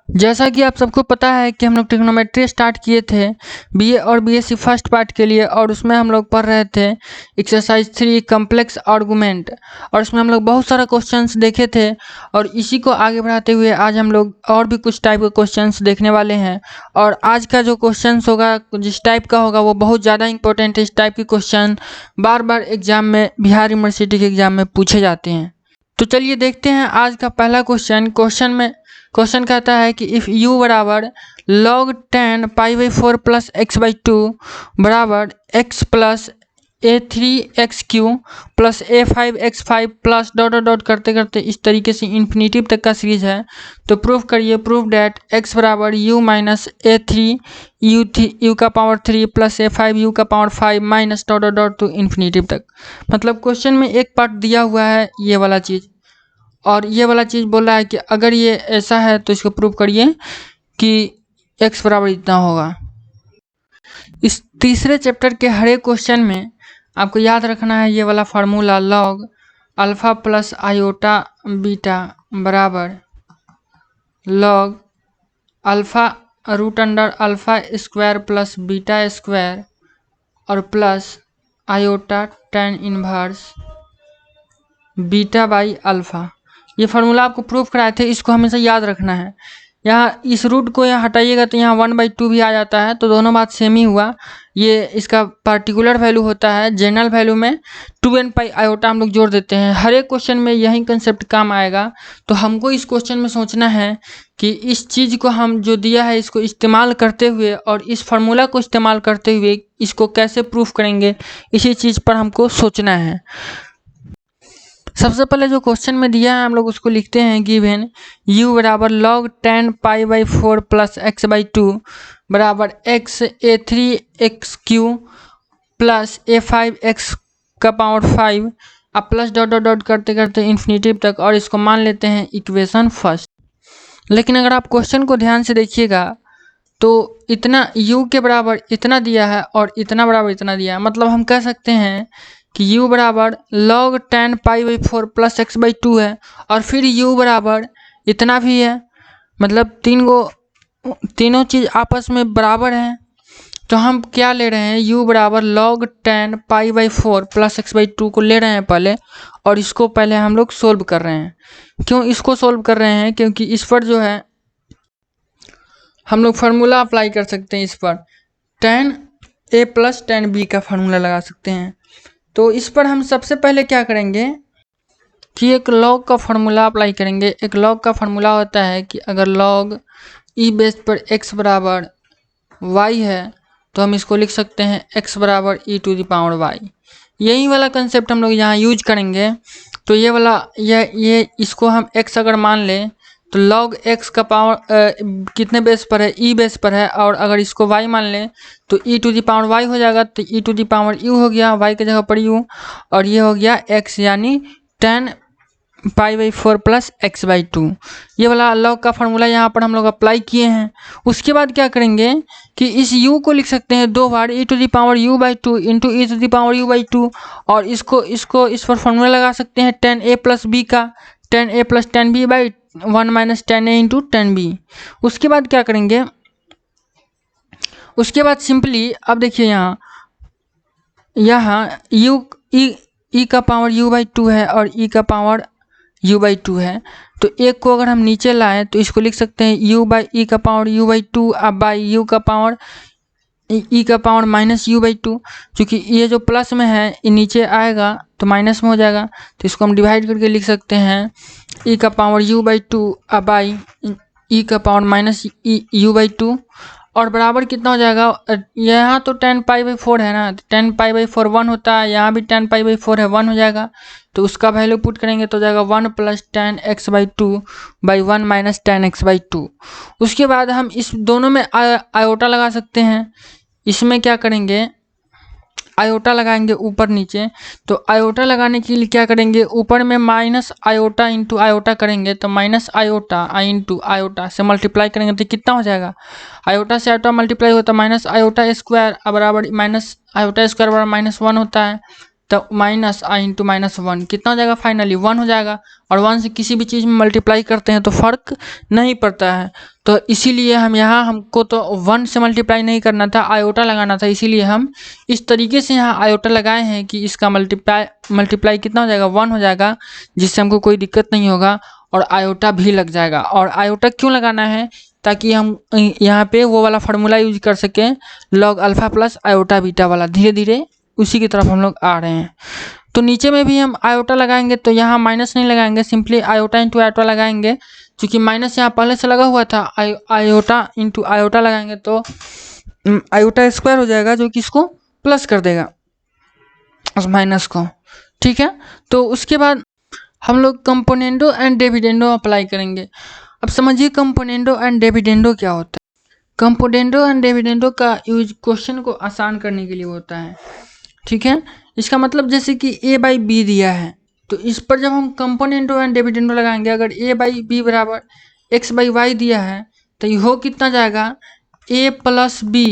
जैसा कि आप सबको पता है कि हम लोग ट्रिग्नोमेट्री स्टार्ट किए थे बीए और बीएससी फर्स्ट पार्ट के लिए, और उसमें हम लोग पढ़ रहे थे एक्सरसाइज 3 कॉम्प्लेक्स आर्गुमेंट, और उसमें हम लोग बहुत सारा क्वेश्चंस देखे थे। और इसी को आगे बढ़ाते हुए आज हम लोग और भी कुछ टाइप के क्वेश्चंस देखने वाले हैं। और आज का जो क्वेश्चंस होगा, जिस टाइप का होगा, वो बहुत ज़्यादा इंपॉर्टेंट है। इस टाइप के क्वेश्चन बार बार एग्जाम में, बिहार यूनिवर्सिटी के एग्जाम में पूछे जाते हैं। तो चलिए देखते हैं आज का पहला क्वेश्चन कहता है कि इफ़ u बराबर log 10 π/4 प्लस x/2 बराबर x plus a3x³ plus a5x5 plus dot dot dot करते करते इस तरीके से इन्फिनिटिव तक का सीरीज है, तो प्रूव करिए। प्रूव डैट x बराबर u माइनस a3 u का पावर 3 प्लस a5 u का power 5 minus dot dot dot to infinitive तक। मतलब क्वेश्चन में एक पार्ट दिया हुआ है ये वाला चीज़, और ये वाला चीज़ बोल रहा है कि अगर ये ऐसा है तो इसको प्रूव करिए कि x बराबर इतना होगा। इस तीसरे चैप्टर के हर एक क्वेश्चन में आपको याद रखना है ये वाला formula, log alpha plus iota beta बराबर log alpha root under alpha square plus beta square और plus iota tan inverse beta by alpha. ये फार्मूला आपको प्रूफ कराए थे, इसको हमेशा याद रखना है। यहाँ इस रूट को यहाँ हटाइएगा तो यहाँ 1/2 भी आ जाता है, तो दोनों बात सेम ही हुआ। ये इसका पार्टिकुलर वैल्यू होता है, जनरल वैल्यू में 2n पाई आयोटा हम लोग जोड़ देते हैं। हर एक क्वेश्चन में यही कंसेप्ट काम आएगा। तो हमको इस क्वेश्चन में सोचना है कि इस चीज़ को हम जो दिया है इसको इस्तेमाल करते हुए और इस फार्मूला को इस्तेमाल करते हुए इसको कैसे प्रूफ करेंगे, इसी चीज़ पर हमको सोचना है। सबसे पहले जो क्वेश्चन में दिया है हम लोग उसको लिखते हैं। गिवन u बराबर log 10 π/4 प्लस x/2 बराबर x a3x³ प्लस a5x का पावर 5 अब प्लस डॉट डॉट डॉट करते करते इन्फिनिटिव तक, और इसको मान लेते हैं इक्वेशन फर्स्ट। लेकिन अगर आप क्वेश्चन को ध्यान से देखिएगा तो इतना u के बराबर इतना दिया है और इतना बराबर इतना दिया है। मतलब हम कह सकते हैं कि u बराबर log 10 π/4 प्लस x/2 है, और फिर u बराबर इतना भी है। मतलब तीनों चीज़ आपस में बराबर हैं। तो हम क्या ले रहे हैं, u बराबर log 10 π/4 प्लस x/2 को ले रहे हैं पहले, और इसको पहले हम लोग सोल्व कर रहे हैं। क्यों इसको सोल्व कर रहे हैं? क्योंकि इस पर जो है हम लोग फार्मूला अप्लाई कर सकते हैं। इस पर tan a plus tan b का फार्मूला लगा सकते हैं। तो इस पर हम सबसे पहले क्या करेंगे कि एक log का फार्मूला अप्लाई करेंगे। एक log का फार्मूला होता है कि अगर log e बेस पर x बराबर y है तो हम इसको लिख सकते हैं x बराबर e to the power y। यही वाला कंसेप्ट हम लोग यहाँ यूज करेंगे। तो ये वाला ये इसको हम x अगर मान लें तो log x का पावर कितने बेस पर है, e बेस पर है, और अगर इसको y मान लें तो e to the power y हो जाएगा। तो e to the power u हो गया, y की जगह पर u, और ये हो गया x यानी 10 π/4 प्लस x/2। ये वाला log का फार्मूला यहाँ पर हम लोग अप्लाई किए हैं। उसके बाद क्या करेंगे कि इस u को लिख सकते हैं 2 बार e to the power u/2 into e to the power u/2, और इसको इस पर फार्मूला लगा सकते हैं tan a प्लस b का, tan a plus tan b by 1 minus tan a into tan b। उसके बाद क्या करेंगे, उसके बाद सिंपली अब देखिए यहाँ e का पावर u/2 है और e का पावर u/2 है। तो एक को अगर हम नीचे लाएं तो इसको लिख सकते हैं u/e का पावर u/2 अब बाई u का पावर e का पावर माइनस u/2। क्योंकि ये जो प्लस में है ये नीचे आएगा तो माइनस में हो जाएगा, तो इसको हम डिवाइड करके लिख सकते हैं e का पावर u/2 अब बाई e का पावर माइनस u/2, और बराबर कितना हो जाएगा, यहाँ तो 10 π/4 है ना, 10 π/4 1 होता है, यहाँ भी 10 π/4 है 1 हो जाएगा। तो उसका वैल्यू पुट करेंगे तो हो जाएगा 1 plus tan x/2 by 1 minus tan x/2। उसके बाद हम इस दोनों में आयोटा लगा सकते हैं। इसमें क्या करेंगे, आयोटा लगाएंगे ऊपर नीचे। तो आयोटा लगाने के लिए क्या करेंगे, ऊपर में माइनस आयोटा इंटू आयोटा करेंगे, तो माइनस आयोटा इंटू आयोटा से मल्टीप्लाई करेंगे तो कितना हो जाएगा, आयोटा से आयोटा मल्टीप्लाई होता है माइनस आयोटा स्क्वायर बराबर माइनस आयोटा स्क्वायर बराबर -1 होता है। तो माइनस आई इंटू -1 कितना हो जाएगा, फाइनली 1 हो जाएगा। और 1 से किसी भी चीज़ में मल्टीप्लाई करते हैं तो फ़र्क नहीं पड़ता है, तो इसीलिए हम यहाँ हमको तो 1 से मल्टीप्लाई नहीं करना था, आयोटा लगाना था, इसीलिए हम इस तरीके से यहाँ आयोटा लगाए हैं कि इसका मल्टीप्लाई कितना हो जाएगा, 1 हो जाएगा, जिससे हमको कोई दिक्कत नहीं होगा और आयोटा भी लग जाएगा। और आयोटा क्यों लगाना है, ताकि हम यहाँ पे वो वाला फार्मूला यूज कर सकें, log alpha plus iota beta वाला। धीरे धीरे उसी की तरफ हम लोग आ रहे हैं। तो नीचे में भी हम आयोटा लगाएंगे, तो यहाँ माइनस नहीं लगाएंगे, सिंपली आयोटा इंटू आयोटा लगाएंगे। क्योंकि माइनस यहाँ पहले से लगा हुआ था, आयोटा इंटू आयोटा लगाएंगे तो आयोटा स्क्वायर हो जाएगा, जो कि इसको प्लस कर देगा उस माइनस को। ठीक है, तो उसके बाद हम लोग कंपोनेंडो एंड डिविडेंडो अप्लाई करेंगे। अब समझिए कंपोनेंडो एंड डिविडेंडो क्या होता है। कंपोनेंडो एंड डिविडेंडो का यूज क्वेश्चन को आसान करने के लिए होता है। ठीक है, इसका मतलब जैसे कि a/b दिया है, तो इस पर जब हम कंपोनेंडो एंड डिविडेंडो लगाएंगे, अगर a/b बराबर x/y दिया है तो ये हो कितना जाएगा, a + b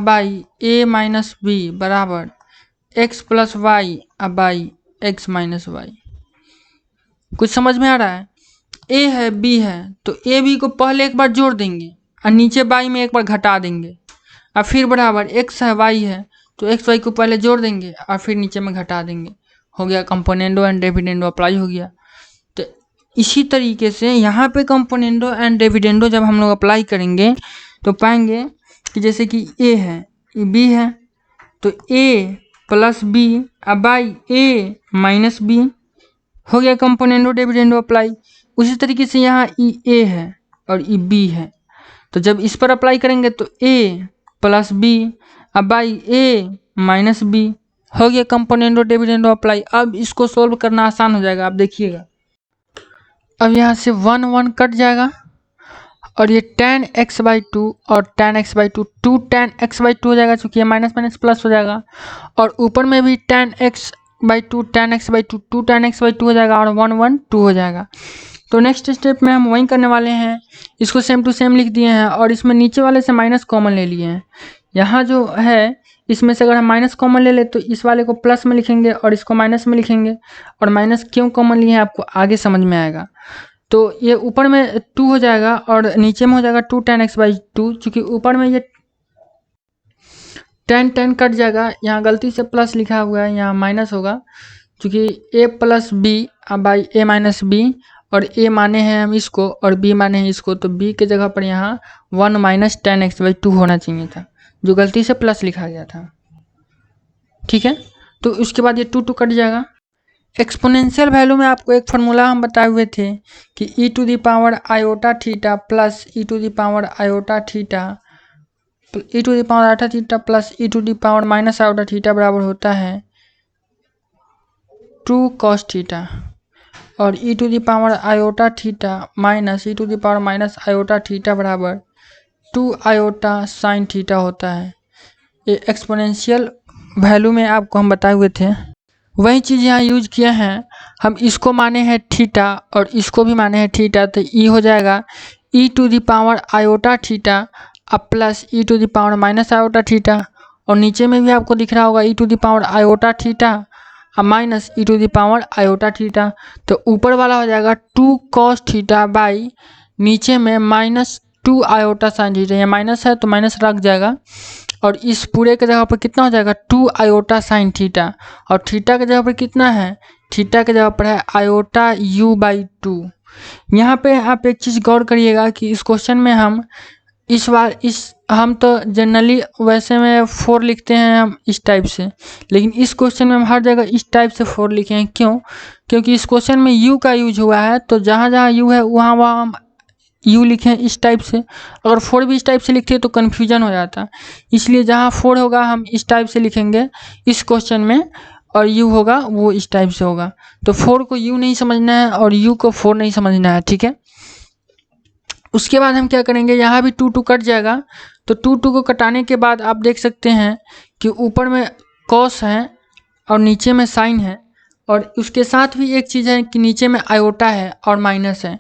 by a - b बराबर x + y by x - y। कुछ समझ में आ रहा है। a है b है, तो a b को पहले एक बार जोड़ देंगे और नीचे y में एक बार घटा देंगे, और फिर बराबर x है y है, तो एक्स वाई को पहले जोड़ देंगे और फिर नीचे में घटा देंगे। हो गया कंपोनेंडो एंड डिविडेंडो अप्लाई हो गया। तो इसी तरीके से यहाँ पे कंपोनेंडो एंड डिविडेंडो जब हम लोग अप्लाई करेंगे तो पाएंगे कि जैसे कि a है, ये b है, तो a + b by a - b हो गया कंपोनेंडो डिविडेंडो अप्लाई। उसी तरीके से यहाँ a है और ये b है, तो जब इस पर अप्लाई करेंगे तो a + b by a - b हो गया कंपोनेंडो डिविडेंडो अप्लाई। अब इसको सोल्व करना आसान हो जाएगा, आप देखिएगा। अब यहाँ से 1 1 कट जाएगा और ये tan x/2 और tan x/2 2 tan x/2 हो जाएगा, चूँकि ये माइनस माइनस प्लस हो जाएगा। और ऊपर में भी tan x/2 tan x/2 2 tan x/2 हो जाएगा और 1 1 2 हो जाएगा। तो नेक्स्ट स्टेप में हम वही करने वाले हैं, इसको सेम टू सेम लिख दिए हैं और इसमें नीचे वाले से माइनस कॉमन ले लिए हैं। यहाँ जो है इसमें से अगर हम माइनस कॉमन ले ले तो इस वाले को प्लस में लिखेंगे और इसको माइनस में लिखेंगे, और माइनस क्यों कॉमन लिए हैं आपको आगे समझ में आएगा। तो ये ऊपर में 2 हो जाएगा और नीचे में हो जाएगा 2 tan x/2, चूँकि ऊपर में ये tan कट जाएगा, यहाँ गलती से प्लस लिखा हुआ है, यहाँ माइनस होगा, चूँकि a + b by a - b, और a माने हैं हम इसको और b माने हैं इसको, तो b के जगह पर यहाँ 1 - tan x/2 होना चाहिए था, जो गलती से प्लस लिखा गया था। ठीक है, तो उसके बाद ये 2 2 कट जाएगा। एक्सपोनेंशियल वैल्यू में आपको एक फार्मूला हम बताए हुए थे कि e⁻θ + e⁻θ प्लस e⁻θ बराबर होता है 2 cos θ, और e⁻θ माइनस e⁻θ बराबर 2 iota sin θ होता है। ये एक्सपोनेंशियल वैल्यू में आपको हम बताए हुए थे, वही चीज़ यहाँ यूज किया है। हम इसको माने हैं थीटा और इसको भी माने हैं थीटा, तो ई हो जाएगा e⁻θ प्लस e⁻θ, और नीचे में भी आपको दिख रहा होगा e⁻θ माइनस e⁻θ। तो ऊपर वाला हो जाएगा 2 cos θ बाई नीचे में -2 iota sin θ। ये माइनस है तो माइनस रख जाएगा, और इस पूरे के जगह पर कितना हो जाएगा 2 iota sin θ, और थीटा के जगह पर कितना है, थीटा के जगह पर है iota/u/2। यहाँ पे आप एक चीज़ गौर करिएगा कि इस क्वेश्चन में हम हम तो जनरली वैसे में 4 लिखते हैं हम इस टाइप से, लेकिन इस क्वेश्चन में हम हर जगह इस टाइप से 4 लिखे हैं। क्यों? क्योंकि इस क्वेश्चन में u का यूज हुआ है, तो जहाँ जहाँ u है वहाँ हम u लिखें इस टाइप से। अगर 4 भी इस टाइप से लिखते तो कन्फ्यूजन हो जाता, इसलिए जहाँ 4 होगा हम इस टाइप से लिखेंगे इस क्वेश्चन में, और u होगा वो इस टाइप से होगा। तो 4 को u नहीं समझना है और u को 4 नहीं समझना है। ठीक है, उसके बाद हम क्या करेंगे, यहाँ भी 2 2 कट जाएगा, तो 2 2 को कटाने के बाद आप देख सकते हैं कि ऊपर में cos है और नीचे में sin है, और उसके साथ भी एक चीज़ है कि नीचे में आयोटा है और माइनस है।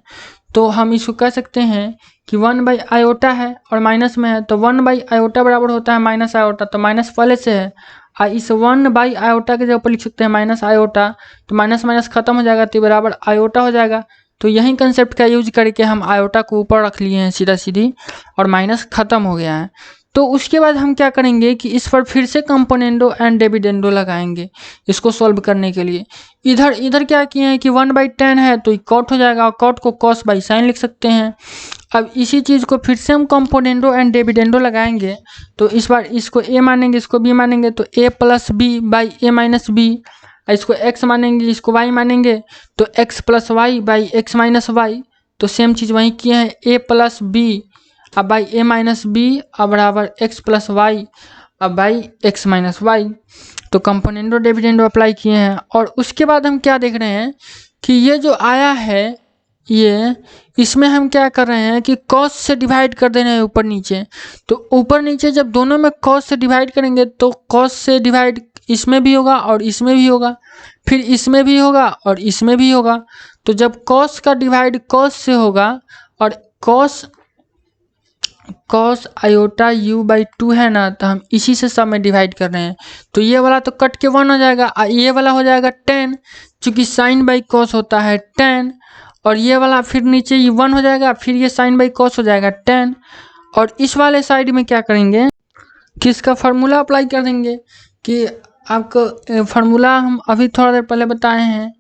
तो हम इसको कह सकते हैं कि 1/i है और माइनस में है, तो 1/i बराबर होता है -i, तो माइनस पहले से है इस 1/आयोटा के जगह पर लिख सकते हैं माइनस आयोटा, तो माइनस माइनस खत्म हो जाएगा तो बराबर आयोटा हो जाएगा। तो यही कंसेप्ट का यूज करके हम आयोटा को ऊपर रख लिए हैं सीधा सीधी और माइनस खत्म हो गया है। तो उसके बाद हम क्या करेंगे कि इस पर फिर से कंपोनेंडो एंड डिविडेंडो लगाएंगे इसको सॉल्व करने के लिए। इधर क्या किए हैं कि 1/10 है तो कॉट हो जाएगा और कॉट को कॉस बाई साइन लिख सकते हैं। अब इसी चीज़ को फिर से हम कंपोनेंडो एंड डिविडेंडो लगाएंगे तो इस बार इसको a मानेंगे इसको b मानेंगे तो a plus B by A minus B, इसको x मानेंगे इसको y मानेंगे तो x plus Y by X minus Y. तो सेम चीज़ वहीं किए हैं a प्लस बी अब बाई ए माइनस बी अब बराबर एक्स प्लस वाई अब बाई एक्स माइनस वाई। तो कंपोनेंडो डिविडेंडो अप्लाई किए हैं और उसके बाद हम क्या देख रहे हैं कि ये जो आया है ये इसमें हम क्या कर रहे हैं कि कॉस से डिवाइड कर दे रहे हैं ऊपर नीचे। तो ऊपर नीचे जब दोनों में कॉस से डिवाइड करेंगे तो कॉस से डिवाइड इसमें भी होगा और इसमें भी होगा, फिर इसमें भी होगा और इसमें भी होगा। तो जब कॉस का डिवाइड कॉस से होगा और कॉस आयोटा u/2 है ना, तो हम इसी से सब में डिवाइड कर रहे हैं। तो ये वाला तो कट के 1 हो जाएगा, ये वाला हो जाएगा 10 चूँकि साइन बाई कॉस होता है 10, और ये वाला फिर नीचे ये 1 हो जाएगा, फिर ये साइन बाई कॉस हो जाएगा 10। और इस वाले साइड में क्या करेंगे कि इसका फार्मूला अप्लाई कर देंगे कि आपको फार्मूला हम अभी थोड़ा देर पहले बताए हैं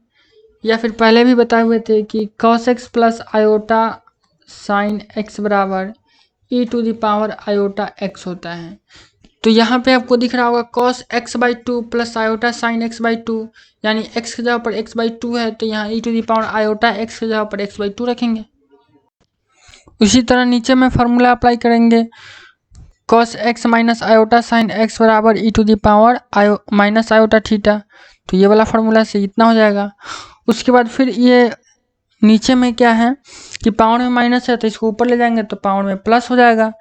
या फिर पहले भी बताए हुए थे कि cos x plus iota sine x बराबर e⁻ आयोटा x होता है। तो यहाँ पे आपको दिख रहा होगा cos x/2 plus iota sine x/2, यानी x की जगह पर x/2 है तो यहाँ e⁻ आयोटा x की जगह पर x/2 रखेंगे। उसी तरह नीचे में फार्मूला अप्लाई करेंगे cos x minus iota sine x बराबर e⁻ माइनस आयोटा थीटा। तो ये वाला फार्मूला से इतना हो जाएगा। उसके बाद फिर ये नीचे में क्या है कि पावर में माइनस है तो इसको ऊपर ले जाएंगे तो पावर में प्लस हो जाएगा।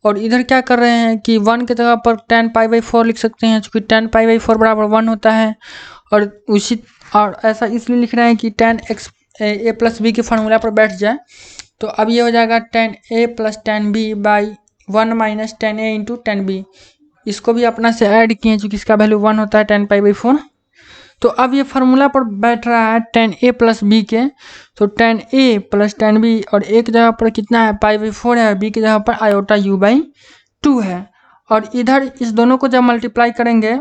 और इधर क्या कर रहे हैं कि 1 की जगह पर tan π/4 लिख सकते हैं क्योंकि tan π/4 बराबर 1 होता है। और ऐसा इसलिए लिख रहे हैं कि tan x a plus B के फार्मूला पर बैठ जाए। तो अब ये हो जाएगा tan a plus tan b by 1 minus tan a into tan b। इसको भी अपना से ऐड किए चूँकि इसका वैल्यू 1 होता है tan π/4। तो अब ये फार्मूला पर बैठ रहा है tan a प्लस बी के, तो tan a plus tan b और a की जगह पर कितना है π/4 है और b की जगह पर आयोटा u/2 है। और इधर इस दोनों को जब मल्टीप्लाई करेंगे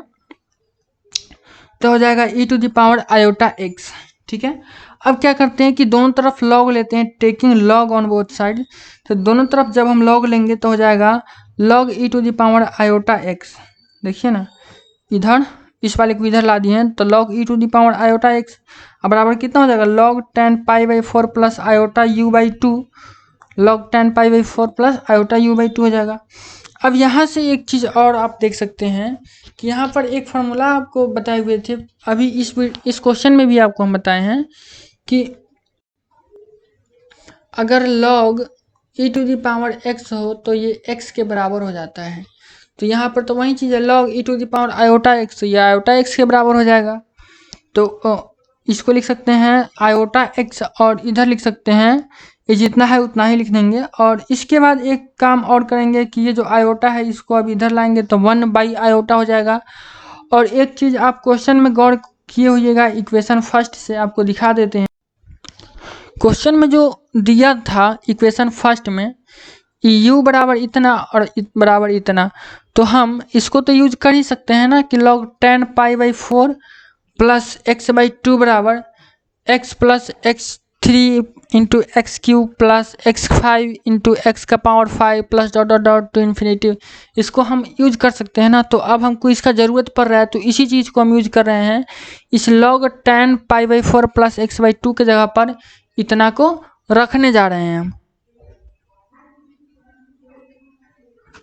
तो हो जाएगा e⁻ आयोटा x। ठीक है, अब क्या करते हैं कि दोनों तरफ लॉग लेते हैं, taking log on both side. तो दोनों तरफ जब हम लॉग लेंगे तो हो जाएगा log e⁻ आयोटा x। देखिए ना, इधर इस वाले को इधर ला दिए हैं तो log e⁻ आयोटा x अब बराबर कितना हो जाएगा log tan π/4 plus iota u/2, log tan π/4 plus iota u/2 हो जाएगा। अब यहाँ से एक चीज़ और आप देख सकते हैं कि यहाँ पर एक फार्मूला आपको बताए हुए थे, अभी इस क्वेश्चन में भी आपको हम बताए हैं कि अगर log e⁻ x हो तो ये x के बराबर हो जाता है। तो यहाँ पर तो वही चीज़ है log e⁻ आयोटा x, या आयोटा x के बराबर हो जाएगा। तो इसको लिख सकते हैं आयोटा x और इधर लिख सकते हैं ये जितना है उतना ही लिख देंगे। और इसके बाद एक काम और करेंगे कि ये जो आयोटा है इसको अब इधर लाएंगे तो 1/आयोटा हो जाएगा। और एक चीज़ आप क्वेश्चन में गौर किए होइएगा, इक्वेशन फर्स्ट से आपको दिखा देते हैं। क्वेश्चन में जो दिया था इक्वेशन फर्स्ट में u बराबर इतना और बराबर इतना, तो हम इसको तो यूज कर ही सकते हैं ना कि log tan π/4 प्लस x/2 बराबर x plus x3 into x³ plus x5 into x का power 5 plus dot dot dot to infinity. इसको हम यूज कर सकते हैं ना। तो अब हमको इसका ज़रूरत पड़ रहा है तो इसी चीज़ को हम यूज कर रहे हैं, इस log tan π/4 प्लस x/2 के जगह पर इतना को रखने जा रहे हैं हम।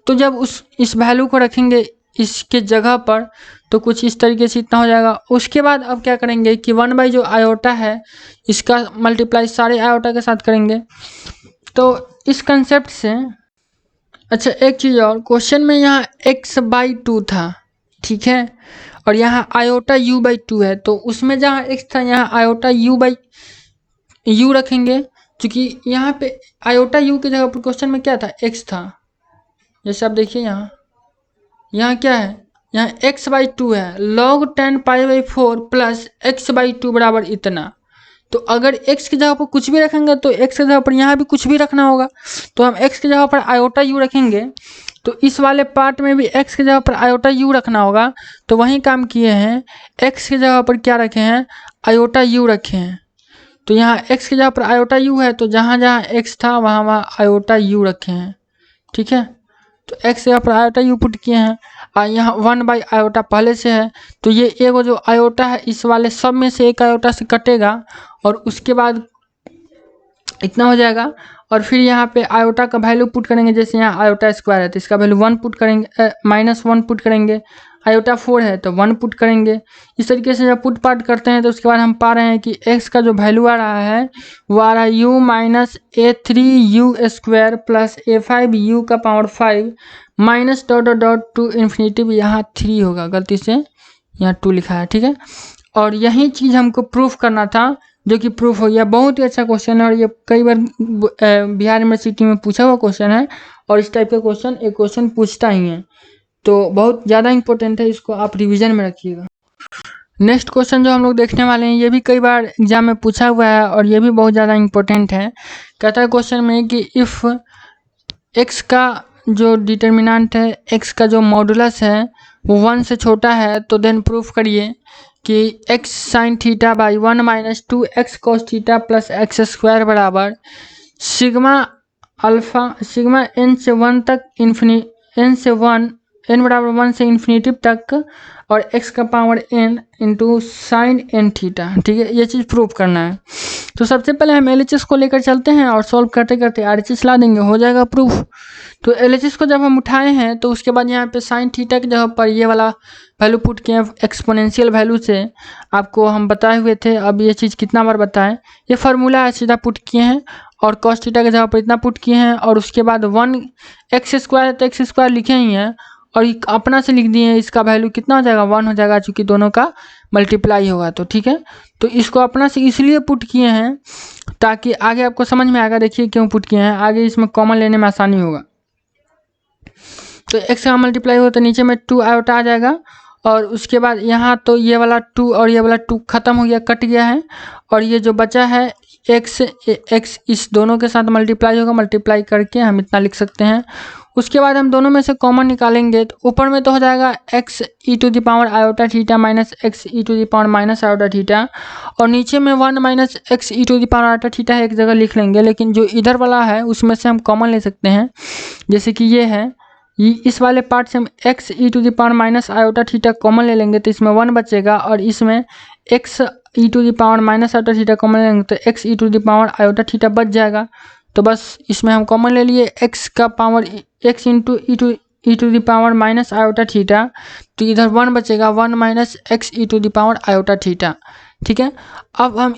तो जब इस वैल्यू को रखेंगे इसके जगह पर तो कुछ इस तरीके से इतना हो जाएगा। उसके बाद अब क्या करेंगे कि 1/ जो आयोटा है इसका मल्टीप्लाई सारे आयोटा के साथ करेंगे। तो इस कंसेप्ट से अच्छा एक चीज़ और, क्वेश्चन में यहाँ x/2 था, ठीक है, और यहाँ आयोटा u/2 है। तो उसमें जहाँ x था यहाँ आयोटा u रखेंगे, क्योंकि यहाँ पे आयोटा u की जगह पर क्वेश्चन में क्या था x था। जैसे आप देखिए यहाँ क्या है यहाँ x/2 है, log 10π/4 प्लस x/2 बराबर इतना। तो अगर x की जगह पर कुछ भी रखेंगे तो x की जगह पर यहाँ भी कुछ भी रखना होगा, तो हम x की जगह पर आयोटा u रखेंगे, तो इस वाले पार्ट में भी x की जगह पर आयोटा u रखना होगा। तो वही काम किए हैं, x की जगह पर क्या रखे हैं, आयोटा u रखे हैं। तो यहाँ x की जगह पर आयोटा u है, तो जहाँ जहाँ x था वहाँ वहाँ आयोटा u रखे हैं, ठीक है। तो x की जगह पर आयोटा u पुट किए हैं, और यहाँ 1/आयोटा पहले से है, तो ये एगो जो आयोटा है इस वाले सब में से एक आयोटा से कटेगा और उसके बाद इतना हो जाएगा। और फिर यहाँ पे आयोटा का वैल्यू पुट करेंगे, जैसे यहाँ आयोटा स्क्वायर है तो इसका वैल्यू 1 पुट करेंगे, -1 पुट करेंगे। आयोटा 4 है तो 1 पुट करेंगे। इस तरीके से जब पुट पार्ट करते हैं तो उसके बाद हम पा रहे हैं कि x का जो वैल्यू आ रहा है वो आ रहा है u minus a3u² plus a5u⁵ minus dot dot dot to infinity, यहाँ 3 होगा, गलती से यहाँ 2 लिखा है, ठीक है। और यही चीज़ हमको प्रूफ करना था, जो कि प्रूफ हो गया। बहुत ही अच्छा क्वेश्चन है और ये कई बार बिहार यूनिवर्सिटी में पूछा हुआ क्वेश्चन है, और इस टाइप का क्वेश्चन एक क्वेश्चन पूछता ही है, तो बहुत ज़्यादा इंपॉर्टेंट है, इसको आप रिवीजन में रखिएगा। नेक्स्ट क्वेश्चन जो हम लोग देखने वाले हैं ये भी कई बार एग्जाम में पूछा हुआ है और ये भी बहुत ज़्यादा इंपॉर्टेंट है। कहता है क्वेश्चन में कि इफ़ x का जो डिटर्मिनेंट है, x का जो मॉडुलस है वो 1 से छोटा है, तो देन प्रूफ करिए कि x sin theta by 1 minus 2x cos theta plus x² बराबर सिग्मा अल्फ़ा सिग्मा n से 1 तक n बराबर 1 से इन्फिनिटी तक और x का power n into sine n theta, ठीक है। ये चीज़ प्रूफ करना है। तो सबसे पहले हम LHS को लेकर चलते हैं और सॉल्व करते करते RHS ला देंगे, हो जाएगा प्रूफ। तो LHS को जब हम उठाए हैं तो उसके बाद यहाँ पे साइन थीटा की जगह पर ये वाला वैल्यू पुट किए हैं, एक्सपोनेंशियल वैल्यू से आपको हम बताए हुए थे। अब ये चीज़ कितना बार बताएं, ये फार्मूला है, सीधा पुट किए हैं और cos थीटा की जगह पर इतना पुट किए हैं, और उसके बाद 1x² है तो x² लिखे ही हैं और अपना से लिख दिए हैं, इसका वैल्यू कितना हो जाएगा, 1 हो जाएगा, चूँकि दोनों का मल्टीप्लाई होगा, तो ठीक है। तो इसको अपना से इसलिए पुट किए हैं ताकि आगे आपको समझ में आएगा। देखिए क्यों पुट किए हैं, आगे इसमें कॉमन लेने में आसानी होगा। तो x का मल्टीप्लाई हो तो नीचे में 2 आयोटा आ जाएगा, और उसके बाद यहाँ तो ये वाला 2 और ये वाला 2 खत्म हो गया, कट गया है, और ये जो बचा है x इस दोनों के साथ मल्टीप्लाई होगा, मल्टीप्लाई करके हम इतना लिख सकते हैं। उसके बाद हम दोनों में से कॉमन निकालेंगे तो ऊपर में तो हो जाएगा x e⁻ iota theta minus x e⁻ minus iota theta, और नीचे में 1 minus x e⁻ iota theta है, एक जगह लिख लेंगे। लेकिन जो इधर वाला है उसमें से हम कॉमन ले सकते हैं, जैसे कि ये है, इस वाले पार्ट से हम x e⁻ minus iota theta common ले लेंगे तो इसमें 1 बचेगा, और इसमें x e⁻ minus iota theta common ले लेंगे तो x e⁻ आयोटा थीटा बच जाएगा। तो बस इसमें हम कॉमन ले लिए x का power x into e⁻ minus iota theta, तो इधर 1 बचेगा, 1 minus x e⁻ iota theta, ठीक है। अब हम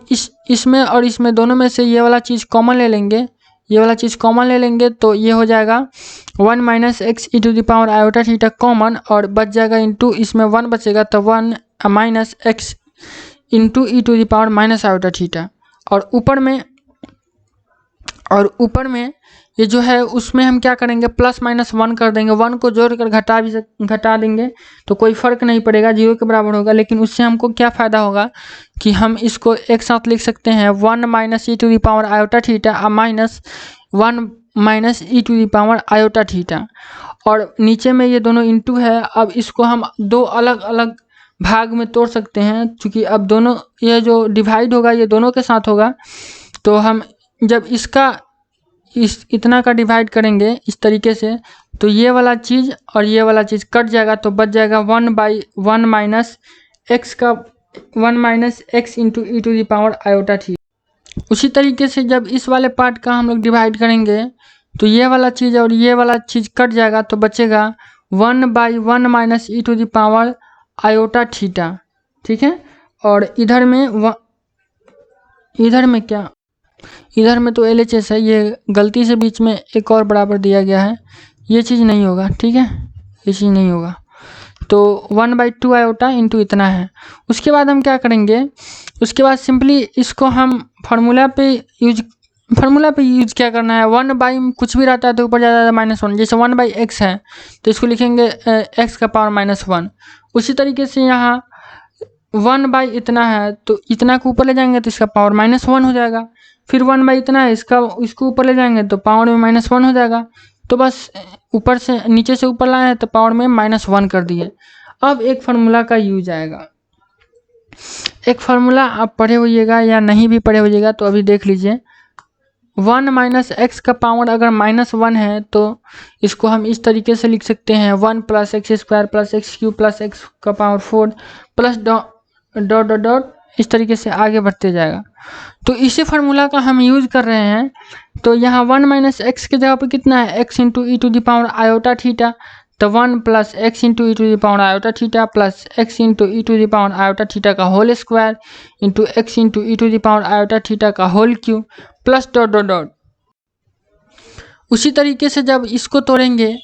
इसमें और इसमें दोनों में से ये वाला चीज़ कॉमन ले लेंगे, ये वाला चीज़ कॉमन ले लेंगे तो ये हो जाएगा 1 minus x e⁻ iota theta common, और बच जाएगा इंटू इसमें 1 बचेगा तो 1 minus x into e⁻ minus iota theta, और ऊपर में ये जो है उसमें हम क्या करेंगे, प्लस माइनस 1 कर देंगे, 1 को जोड़कर घटा देंगे तो कोई फ़र्क नहीं पड़ेगा, 0 के बराबर होगा। लेकिन उससे हमको क्या फ़ायदा होगा कि हम इसको एक साथ लिख सकते हैं 1 minus e⁻ iota theta minus 1 minus e⁻ iota theta, और नीचे में ये दोनों इंटू है। अब इसको हम दो अलग अलग भाग में तोड़ सकते हैं, क्योंकि अब दोनों ये जो डिवाइड होगा ये दोनों के साथ होगा, तो हम जब इसका इतना का डिवाइड करेंगे इस तरीके से तो ये वाला चीज़ और ये वाला चीज़ कट जाएगा, तो बच जाएगा 1/1 माइनस x का 1 minus x into e⁻ iota theta. उसी तरीके से जब इस वाले पार्ट का हम लोग डिवाइड करेंगे तो ये वाला चीज़ और ये वाला चीज़ कट जाएगा, तो बचेगा 1/1 माइनस e⁻ आयोटा थीटा, ठीक है। और इधर में तो LHS है, ये गलती से बीच में एक और बराबर दिया गया है, ये चीज़ नहीं होगा, ठीक है, ये चीज़ नहीं होगा। तो 1/2 आयोटा इंटू इतना है। उसके बाद हम क्या करेंगे, उसके बाद सिंपली इसको हम फार्मूला पे यूज फार्मूला पे यूज क्या करना है, 1/, कुछ भी रहता है तो ऊपर ज़्यादा -1, जैसे 1/x है तो इसको लिखेंगे x का पावर -1। उसी तरीके से यहाँ 1/, इतना है तो इतना को ऊपर ले जाएंगे तो इसका पावर -1 हो जाएगा। फिर 1/, इतना है, इसको ऊपर ले जाएंगे तो पावर में -1 हो जाएगा। तो बस ऊपर से नीचे से ऊपर लाए हैं तो पावर में -1 कर दिए। अब एक फार्मूला का यूज आएगा। एक फार्मूला आप पढ़े होइएगा या नहीं भी पढ़े होइएगा तो अभी देख लीजिए। 1 - x का पावर अगर -1 है तो इसको हम इस तरीके से लिख सकते हैं, 1 + x² + x³ + x का power 4 plus dot dot dot इस तरीके से आगे बढ़ते जाएगा। तो इसी फार्मूला का हम यूज़ कर रहे हैं। तो यहाँ 1 - x के जगह पर कितना है, x × e⁻θ। तो 1 + x × e⁻θ plus x × e⁻θ का whole square into x × e⁻θ का whole cube plus dot dot dot. उसी तरीके से जब इसको तोड़ेंगे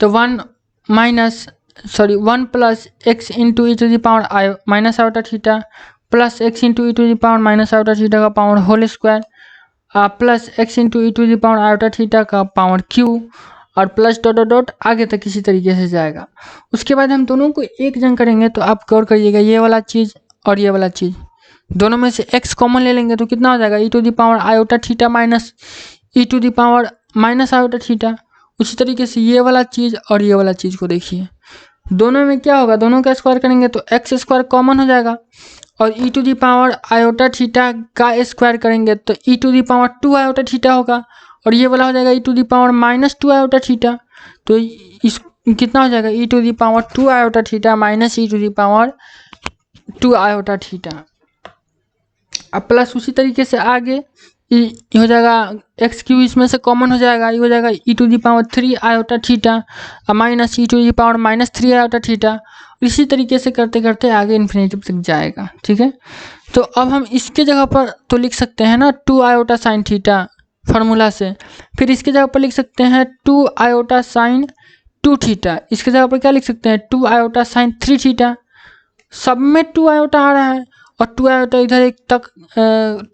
तो 1 + x × e⁻θ plus x × e⁻θ का power whole square plus x × e⁻θ का पावर क्यूब और प्लस डॉट डॉट डॉट आगे तक इसी तरीके से जाएगा। उसके बाद हम दोनों को एक जंग करेंगे तो आप गौर करिएगा, ये वाला चीज़ और ये वाला चीज़ दोनों में से x कॉमन ले लेंगे तो कितना हो जाएगा, e⁻θ माइनस e⁻−θ। उसी तरीके से ये वाला चीज़ और ये वाला चीज़ को देखिए, दोनों में क्या होगा, दोनों का स्क्वायर करेंगे तो x² कॉमन हो जाएगा और e⁻θ का स्क्वायर करेंगे तो e⁻2θ होगा और ये वाला हो जाएगा e⁻−2θ। तो इस कितना हो जाएगा, e⁻2θ माइनस e⁻2θ। अब प्लस उसी तरीके से आगे हो जाएगा x³ इसमें से कॉमन हो जाएगा, ये हो जाएगा e⁻3θ माइनस e⁻−3θ। इसी तरीके से करते करते आगे इन्फिनिटी तक जाएगा। ठीक है, तो अब हम इसके जगह पर तो लिख सकते हैं ना 2 i sin थीटा फार्मूला से, फिर इसके जगह पर लिख सकते हैं 2 i sin 2θ। इसके जगह पर क्या लिख सकते हैं 2 i sin 3θ। सब में 2 i आ रहा है और 2 i इधर एक तक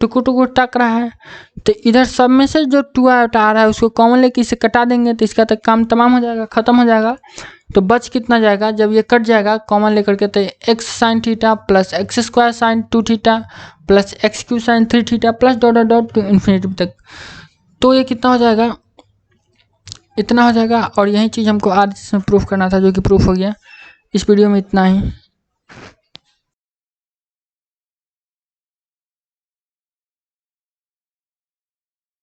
टुकुर टक रहा है, तो इधर सब में से जो 2 i आ रहा है उसको कॉमन लेके इसे कटा देंगे तो इसका तक काम तमाम हो जाएगा, ख़त्म हो जाएगा। तो बच कितना जाएगा, जब ये कट जाएगा कॉमन लेकर के तो x sin theta plus x² sin 2θ plus x³ sin 3θ plus dot dot dot to infinity तक। तो ये कितना हो जाएगा, इतना हो जाएगा। और यही चीज़ हमको आज इसमें प्रूफ करना था जो कि प्रूफ हो गया। इस वीडियो में इतना ही।